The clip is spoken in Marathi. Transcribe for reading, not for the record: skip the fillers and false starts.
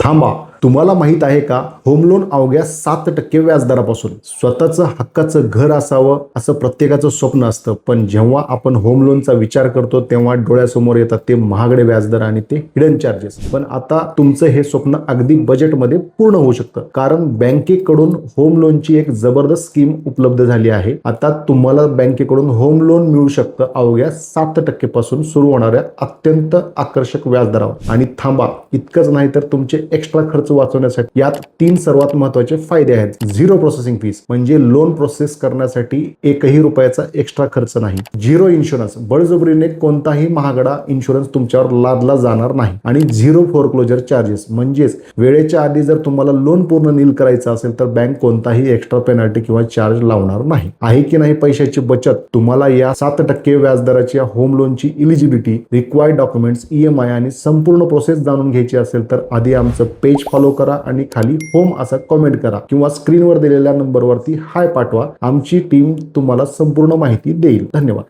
थांबा, तुम्हाला माहित आहे का, होम लोन अवघ्या 7% व्याजदरापासून. स्वतःचं हक्काचं घर असावं असं प्रत्येकाचं स्वप्न असतं, पण जेव्हा आपण होम लोनचा विचार करतो तेव्हा डोळ्यासमोर येतात ते महागडे व्याजदर आणि ते हिडन चार्जेस. पण आता तुमचं हे स्वप्न अगदी बजेटमध्ये पूर्ण होऊ शकतं, कारण बँकेकडून होम लोनची एक जबरदस्त स्कीम उपलब्ध झाली आहे. आता तुम्हाला बँकेकडून होम लोन मिळू शकतं अवघ्या 7% पासून सुरू होणाऱ्या अत्यंत आकर्षक व्याजदरावर. आणि थांबा, इतकंच नाही तर तुमचे एक्स्ट्रा खर्च वाचवण्यासाठी यात 3 सर्वात महत्त्वाचे फायदे आहेत. 0 प्रोसेसिंग फीस, म्हणजे लोन प्रोसेस करण्यासाठी एकही रुपयाचा एक्स्ट्रा खर्च नाही. 0 इन्शुरन्स, बळजबरीने कोणताही महागडा इन्शुरन्स तुमच्यावर लादला जाणार नाही. आणि 0 फोरक्लोजर चार्जेस, म्हणजेच वेळेच्या आधी जर तुम्हाला लोन पूर्ण नील करायचं असेल तर बँक कोणताही एक्स्ट्रा पेनल्टी किंवा चार्ज लावणार नाही. आहे की नाही पैशाची बचत? तुम्हाला या 7% व्याजदराच्या होम लोनची इलिजिबिलिटी, रिक्वायर्ड डॉक्युमेंट्स, EMI आणि संपूर्ण प्रोसेस जाणून घ्यायची असेल तर आधी आमचं पेज फॉलो करा आणि खाली होम असा कमेंट करा किंवा स्क्रीनवर दिलेल्या नंबरवरती हाय पाठवा. आमची टीम तुम्हाला संपूर्ण माहिती देईल. धन्यवाद.